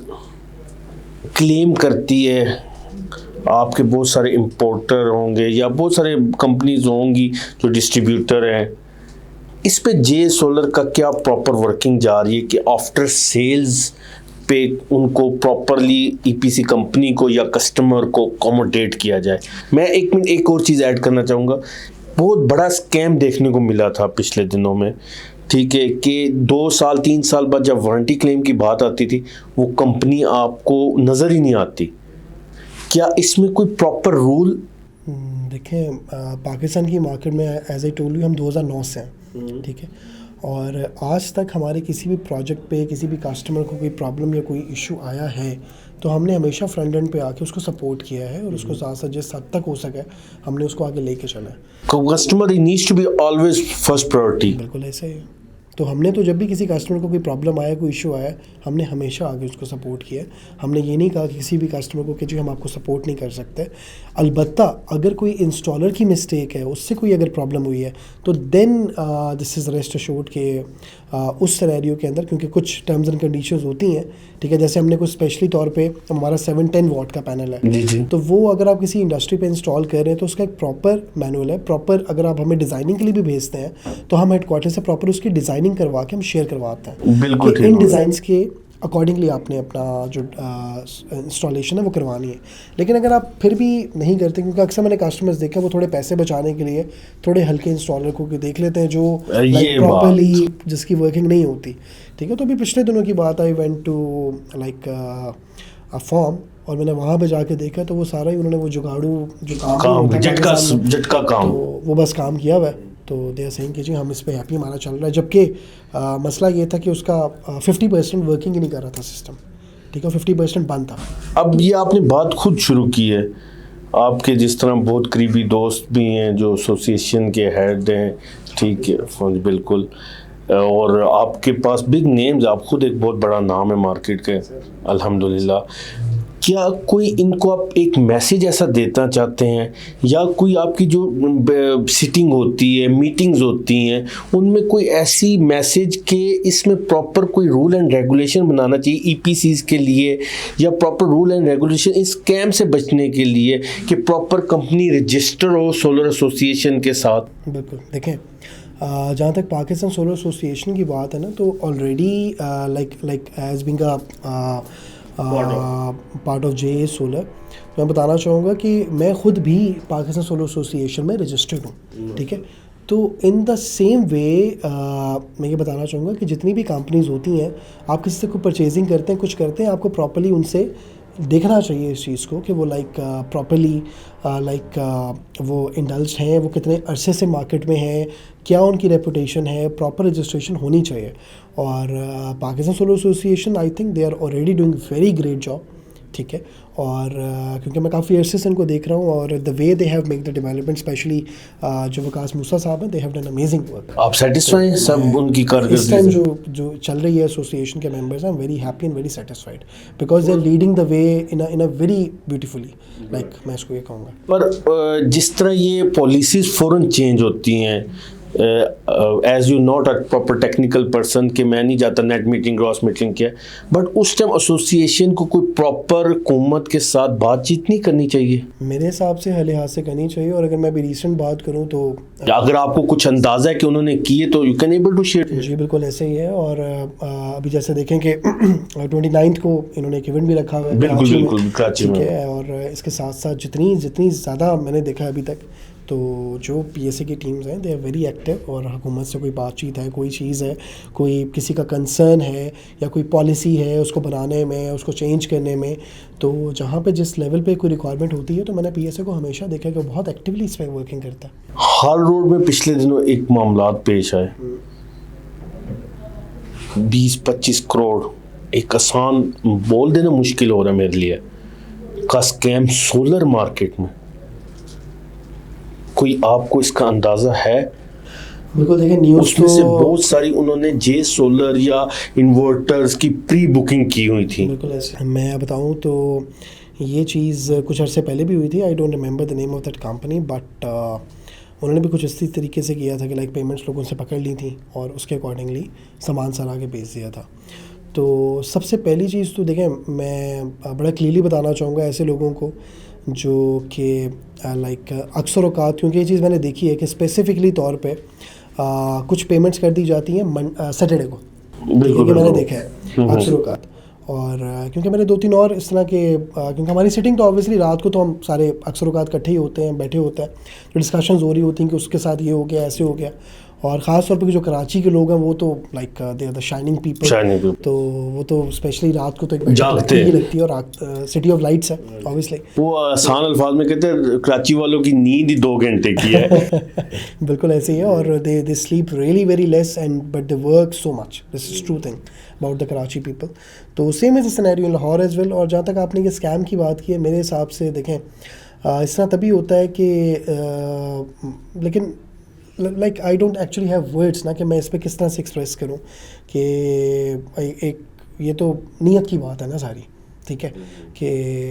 क्लेम करती है, आपके बहुत सारे इंपोर्टर होंगे या बहुत सारे कंपनीज होंगी जो डिस्ट्रीब्यूटर हैं। इस पे जे सोलर का क्या प्रॉपर वर्किंग जा रही है कि आफ्टर सेल्स पे उनको प्रॉपरली ईपीसी कंपनी को या कस्टमर को अकोमोडेट किया जाए? मैं एक मिनट एक और चीज़ ऐड करना चाहूँगा। बहुत बड़ा स्कैम देखने को मिला था पिछले दिनों में, ठीक है, कि 2 साल 3 साल बाद जब वारंटी क्लेम की बात आती थी वो कंपनी आपको नज़र ही नहीं आती। क्या इसमें कोई प्रॉपर रूल? देखें पाकिस्तान की मार्केट में एज आई टोल्ड यू हम 2009 से हैं, ठीक है। और आज तक हमारे किसी भी प्रोजेक्ट पे किसी भी कस्टमर को कोई प्रॉब्लम या कोई इशू आया है तो हमने हमेशा फ्रंट एंड पे आके उसको सपोर्ट किया है और उसको ज़्यादा से जिस हद तक हो सके हमने उसको आगे लेके चला है। Customer needs to be always first priority. बिल्कुल ऐसे ही है। तो हमने तो जब भी किसी कस्टमर को कोई प्रॉब्लम आया, कोई इशू आया, हमने हमेशा आगे उसको सपोर्ट किया। हमने ये नहीं कहा कि किसी भी कस्टमर को कि जी हम आपको सपोर्ट नहीं कर सकते। अलबत्ता अगर कोई इंस्टॉलर की मिस्टेक है, उससे कोई अगर प्रॉब्लम हुई है तो then this is rest assured के उस सिनेरियो के अंदर, क्योंकि कुछ टर्म्स एंड कंडीशंस होती हैं, ठीक है। जैसे हमने कुछ स्पेशली तौर पे हमारा 710 वाट का पैनल है, जी जी। तो वो अगर आप किसी इंडस्ट्री पे इंस्टॉल कर रहे हैं तो उसका एक प्रॉपर मैनुअल है। प्रॉपर अगर आप हमें डिज़ाइनिंग के लिए भी भेजते हैं तो हम हेडक्वार्टर से प्रॉपर उसकी डिज़ाइनिंग करवा के हम शेयर करवाते हैं। बिल्कुल इन डिज़ाइंस के अकॉर्डिंगली आपने अपना जो इंस्टॉलेशन है वो करवानी है। लेकिन अगर आप फिर भी नहीं करते, क्योंकि अक्सर मैंने कस्टमर्स देखा वो थोड़े पैसे बचाने के लिए थोड़े हल्के इंस्टॉलर को देख लेते हैं जो प्रॉपरली जिसकी वर्किंग नहीं होती, ठीक है। तो अभी पिछले दिनों की बात, I went to like a form और मैंने वहाँ पे जाके देखा तो वो सारा ही उन्होंने वो जुगाड़ू जो काम झटका काम तो वो बस काम किया हुआ है। तो दे आर सेइंग कि जी हम इस पे हैप्पी, हमारा चल रहा है। जबकि मसला ये था कि उसका 50% वर्किंग ही नहीं कर रहा था सिस्टम, ठीक है, 50% बंद था। अब ये आपने बात खुद शुरू की है, आपके जिस तरह बहुत करीबी दोस्त भी हैं जो एसोसिएशन के हेड हैं, ठीक है, बिल्कुल, और आपके पास बिग नेम्स, आप खुद एक बहुत बड़ा नाम है मार्केट के अल्हम्दुलिल्लाह। क्या कोई इनको आप एक मैसेज ऐसा देना चाहते हैं या कोई आपकी जो सिटिंग होती है, मीटिंग्स होती हैं, उनमें कोई ऐसी मैसेज के इसमें प्रॉपर कोई रूल एंड रेगुलेशन बनाना चाहिए ईपीसीज के लिए, या प्रॉपर रूल एंड रेगुलेशन इस स्कैम से बचने के लिए कि प्रॉपर कंपनी रजिस्टर हो सोलर एसोसिएशन के साथ? बिल्कुल। देखें जहाँ तक पाकिस्तान सोलर एसोसिएशन की बात है ना, तो already like as being part of J solar, मैं बताना चाहूँगा कि मैं ख़ुद भी पाकिस्तान सोलर एसोसिएशन में रजिस्टर्ड हूँ, ठीक है। तो इन द सेम वे मैं ये बताना चाहूँगा कि जितनी भी कंपनीज होती हैं, आप किसी से कोई परचेजिंग करते हैं, कुछ करते हैं, आपको प्रॉपर्ली उनसे देखना चाहिए इस चीज़ को कि वो लाइक प्रॉपर्ली वो इंडल्ज हैं, वो कितने अरसे से मार्केट में हैं, क्या उनकी रेपुटेशन है, प्रॉपर रजिस्ट्रेशन होनी चाहिए। और Pakistan solar association I think they are already doing very great job, ठीक है। और क्योंकि मैं काफ़ी अरसे से इनको देख रहा हूँ और the way they have make the development, specially जो वकास मूसा साहब हैं, they have done amazing work. आप सेटिस्फाई हैं सब उनकी कारकर्दगी इस टाइम जो चल रही है एसोसिएशन के members, I am very happy and very satisfied because they are leading the way in a very beautifully, like मैं इसको ये कहूँगा। पर जिस तरह ये पॉलिसीज फ़ौरन चेंज होती हैं, as you not a proper technical person कि मैं नहीं जाता नेट मीटिंग क्रॉस मीटिंग क्या, बट उस टाइम एसोसिएशन को कोई प्रॉपर हुकूमत के साथ बातचीत नहीं करनी चाहिए? मेरे हिसाब से हर लिहाज से करनी चाहिए। और अगर मैं भी रिसेंट बात करूं तो अगर आपको कुछ अंदाज़ा है कि उन्होंने किए तो you can able to share. जी बिल्कुल ऐसे ही है। और अभी जैसे देखें कि 29 को इन्होंने एक इवेंट भी रखा हुआ है, बिल्कुल कराची में, ठीक है। और इसके साथ साथ जितनी ज़्यादा मैंने देखा अभी तक, तो जो PSA की टीम्स हैं दे आर वेरी एक्टिव, और हुकूमत से कोई बातचीत है, कोई चीज़ है, कोई किसी का कंसर्न है या कोई पॉलिसी है उसको बनाने में, उसको चेंज करने में, तो जहाँ पे जिस लेवल पे कोई रिक्वायरमेंट होती है तो मैंने PSA को हमेशा देखा है कि वो बहुत एक्टिवली इस पर वर्किंग करता है। हाल रोड में पिछले दिनों एक मामला पेश आए, 20-25 करोड़, एक आसान बोल देना मुश्किल हो रहा है मेरे लिए, का स्कैम सोलर मार्केट में। कोई आपको इसका अंदाजा है? बिल्कुल, देखिए न्यूज़ उसमें तो से बहुत सारी उन्होंने जे सोलर या इन्वर्टर्स की प्री बुकिंग की हुई थी। बिल्कुल ऐसे मैं बताऊं तो ये चीज़ कुछ अर्से पहले भी हुई थी। I don't remember the name of that company, but उन्होंने भी कुछ इसी तरीके से किया था कि लाइक पेमेंट्स लोगों से पकड़ ली थी और उसके अकॉर्डिंगली सामान सारा के बेच दिया था। तो सबसे पहली चीज़ तो देखें, मैं बड़ा क्लियरली बताना चाहूँगा ऐसे लोगों को जो कि लाइक अक्सर औकात, क्योंकि ये चीज़ मैंने देखी है कि स्पेसिफिकली तौर पे कुछ पेमेंट्स कर दी जाती हैं सैटरडे को, क्योंकि मैंने देखा है अक्सर औकात। और क्योंकि मैंने 2-3 और इस तरह के क्योंकि हमारी सिटिंग तो ऑब्वियसली रात को तो हम सारे अक्सर औकात इकट्ठे ही होते हैं, बैठे होते हैं, तो डिस्कशंस हो रही होती हैं कि उसके साथ ये हो गया, ऐसे हो गया। और ख़ास तौर पे जो कराची के लोग हैं वो तो like they are the shining people, तो वो तो स्पेशली रात को तो एक जागते ही लगती है, और सिटी ऑफ लाइट्स है ऑब्वियसली। वो आसान अल्फाज में कहते हैं कराची वालों की नींद ही 2 घंटे की है। बिल्कुल ऐसे ही है, और they sleep really very less and but they work so much, this is true thing about the Karachi people. तो same is the scenario in Lahore as well. और जहाँ तक आपने ये स्कैम की बात की है, मेरे हिसाब से देखें इस तरह तभी होता है कि लेकिन like I don't actually have words ना कि मैं इस पर किस तरह से एक्सप्रेस करूं कि एक ये तो नीयत की बात है ना सारी, ठीक है, कि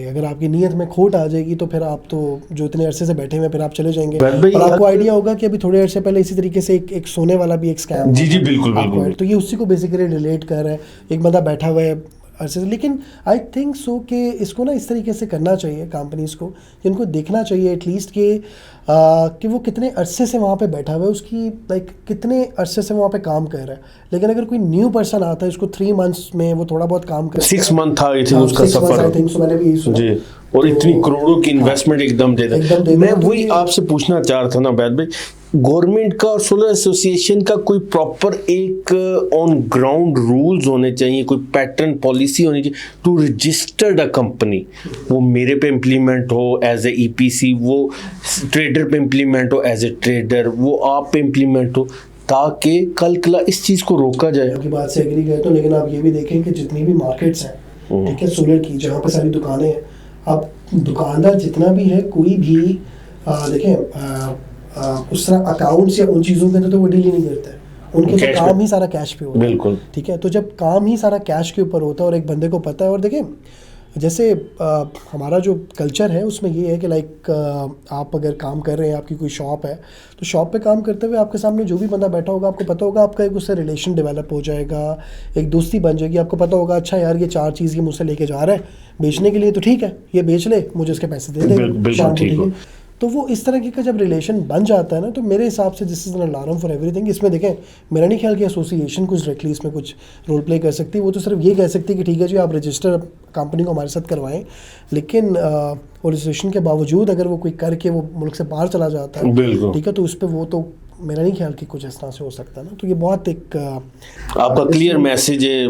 अगर आपकी नीयत में खोट आ जाएगी तो फिर आप तो जो इतने अरसे से बैठे हुए फिर आप चले जाएंगे। और आपको आइडिया होगा कि अभी थोड़े अरसे पहले इसी तरीके से एक सोने वाला भी एक स्कैम, जी बिल्कुल। तो ये उसी को बेसिकली रिलेट कर रहा है। एक बंदा बैठा हुआ है अरसे से, लेकिन आई थिंक सो कि इसको ना इस तरीके से करना चाहिए कंपनीज़ को, कि उनको देखना चाहिए एटलीस्ट कि वो कितने अरसे से वहाँ पे बैठा हुआ है, उसकी लाइक कितने अरसे से वहाँ पे काम कर रहा है। लेकिन अगर कोई न्यू पर्सन आता है, उसको 3 मंथ्स में वो थोड़ा बहुत काम कर 6 मंथ था आई थिंक उसका सफर, आई थिंक सो, मैंने भी यही सुना जी, और इतनी करोड़ों की इन्वेस्टमेंट एकदम दे दे। मैं वही आपसे पूछना चाह रहा था ना बैद भाई, गवर्नमेंट का और सोलर एसोसिएशन का कोई प्रॉपर एक ऑन ग्राउंड रूल्स होने चाहिए, कोई पैटर्न पॉलिसी होनी चाहिए टू रजिस्टर्ड अ कंपनी। वो मेरे पे इम्प्लीमेंट हो एज ए EPC, वो ट्रेडर पे इम्प्लीमेंट हो एज ए ट्रेडर, वो आप पे इम्प्लीमेंट हो, ताकि कल कला इस चीज़ को रोका जाए। आपकी बात से एग्री करता हूँ, लेकिन आप ये भी देखें कि जितनी भी मार्केट्स हैं, ठीक है, सोलर की, जहाँ पे सारी दुकानें हैं, अब दुकानदार जितना भी है, कोई भी देखें उस तरह अकाउंट्स या उन चीज़ों के तो वो डील ही नहीं करता है, उनके तो काम ही सारा कैश पे होता है। बिल्कुल ठीक है, तो जब काम ही सारा कैश के ऊपर होता है और एक बंदे को पता है, और देखें जैसे हमारा जो कल्चर है उसमें ये है कि लाइक आप अगर काम कर रहे हैं, आपकी कोई शॉप है, तो शॉप पे काम करते हुए आपके सामने जो भी बंदा बैठा होगा, आपको पता होगा आपका एक उससे रिलेशन डेवलप हो जाएगा, एक दोस्ती बन जाएगी। आपको पता होगा अच्छा यार ये 4 चीज़ ये मुझसे लेके जा रहा है बेचने के लिए, तो ठीक है ये बेच ले, मुझे उसके पैसे दे दे शाम को, ठीक है। तो वो इस तरह का जब रिलेशन बन जाता है ना, तो मेरे हिसाब से this is an alarm for everything. इसमें देखें मेरा नहीं ख्याल कि एसोसिएशन कुछ डायरेक्टली इसमें कुछ रोल प्ले कर सकती है, वो तो सिर्फ ये कह सकती है कि ठीक है जी आप रजिस्टर कंपनी को हमारे साथ करवाएं, लेकिन वो रजिस्ट्रेशन के बावजूद अगर वो कोई करके वो मुल्क से बाहर चला जाता है, ठीक है, तो उस पर वो तो मेरा नहीं ख्याल कि कुछ इस तरह से हो सकता है ना। तो ये बहुत एक आपका क्लियर मैसेज है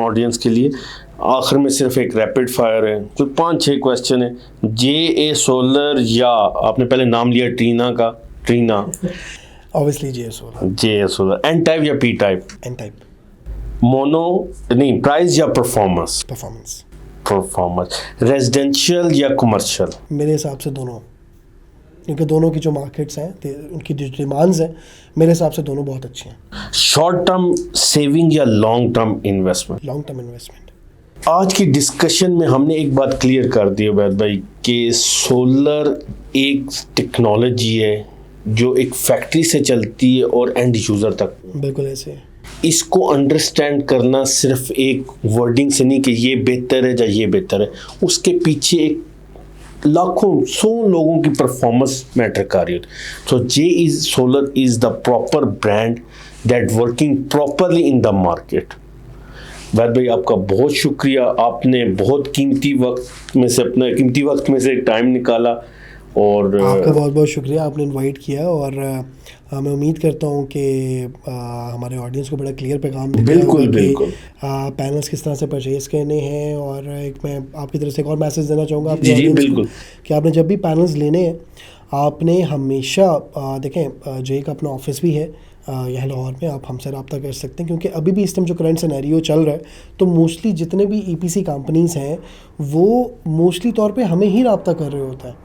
ऑडियंस के लिए। आखिर में सिर्फ एक रैपिड फायर है, तो 5-6 क्वेश्चन है। JA सोलर, या आपने पहले नाम लिया ट्रीना का, Trina obviously JA solar, N type या P type? N type. Mono नहीं, प्राइस या परफॉर्मेंस? परफॉर्मेंस। रेजिडेंशियल या कमर्शियल? मेरे हिसाब से दोनों, क्योंकि दोनों की जो मार्केट्स हैं, उनकी जो डिमांड्स हैं, मेरे हिसाब से दोनों बहुत अच्छी हैं। शॉर्ट टर्म सेविंग या long term investment? Long term investment. आज की डिस्कशन में हमने एक बात क्लियर कर दी है वैद भाई कि सोलर एक टेक्नोलॉजी है जो एक फैक्ट्री से चलती है और एंड यूज़र तक। बिल्कुल ऐसे है। इसको अंडरस्टैंड करना सिर्फ एक वर्डिंग से नहीं कि ये बेहतर है या ये बेहतर है, उसके पीछे एक लाखों 100 लोगों की परफॉर्मेंस मैटर कर रही होती। So solar is the proper brand that working properly in the market. Vaid भाई आपका बहुत शुक्रिया, आपने बहुत कीमती वक्त में से अपना कीमती वक्त में से टाइम निकाला और आपका बहुत बहुत शुक्रिया, आपने इनवाइट किया। और मैं उम्मीद करता हूँ कि हमारे ऑडियंस को बड़ा क्लियर पैगाम दिया बिल्कुल होगा कि बिल्कुल पैनल्स किस तरह से परचेज़ करने हैं। और एक मैं आपकी तरफ से एक और मैसेज देना चाहूँगा अपनी जी जी ऑडियंस को बिल्कुल कि आपने जब भी पैनल्स लेने हैं, आपने हमेशा देखें जे का अपना ऑफिस भी है यहाँ लाहौर में, आप हमसे रब्ता कर सकते हैं। क्योंकि अभी भी इस टाइम जो करंट सिनेरियो चल रहा है, तो मोस्टली जितने भी EPC कंपनीज़ हैं वो मोस्टली तौर पे हमें ही रब्ता कर रहे होता है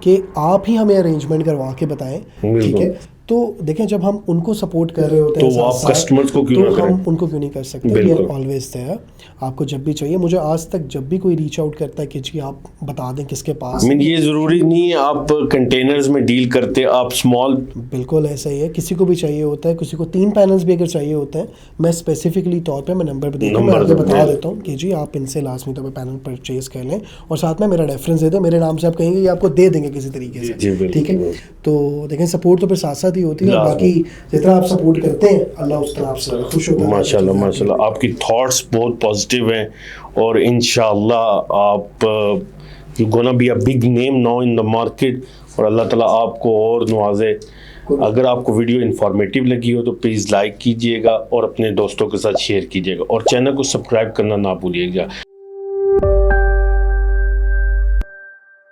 कि आप ही हमें अरेंजमेंट करवा के बताएं, ठीक बिल्कुल। है। तो देखें, जब हम उनको सपोर्ट कर रहे होते तो हैं वो आप साथ-साथ, कस्टमर्स को क्यों तो ना करें? हम उनको क्यों नहीं कर सकते। वी आर बिल्कुल ऑलवेज देयर, आपको जब भी चाहिए। मुझे आज तक जब भी कोई रीच आउट करता है कि जी आप बता दें किसके पास, I mean, ये ज़रूरी नहीं है आप कंटेनर्स में डील करते, आप स्मॉल बिल्कुल ऐसा ही है। किसी को भी चाहिए होता है, किसी को 3 पैनल्स भी अगर चाहिए होते हैं, मैं स्पेसिफिकली तौर पे मैं नंबर पे देकर मैं नंबर आगे दे बता दें। देता हूँ कि जी आप इनसे लाजमी तौर पे पैनल परचेज कर लें, और साथ में मेरा रेफरेंस दे दें, मेरे नाम से आप कहेंगे ये आपको दे देंगे किसी तरीके से, जी, बिल्कुल, ठीक है। बिल्कुल। तो देखें, सपोर्ट तो फिर साथ साथ ही होती है, और लाजमी। बाकी जितना आप सपोर्ट करते हैं अल्लाह उस तरह आपसे खुश होता है। माशाल्लाह माशाल्लाह, आपकी थॉट्स बहुत पॉजिटिव हैं और इंशाल्लाह आप you gonna be a big name now in the market, और अल्लाह ताला आपको और नवाजे। अगर आपको वीडियो इन्फॉर्मेटिव लगी हो तो प्लीज़ लाइक कीजिएगा और अपने दोस्तों के साथ शेयर कीजिएगा, और चैनल को सब्सक्राइब करना ना भूलिएगा।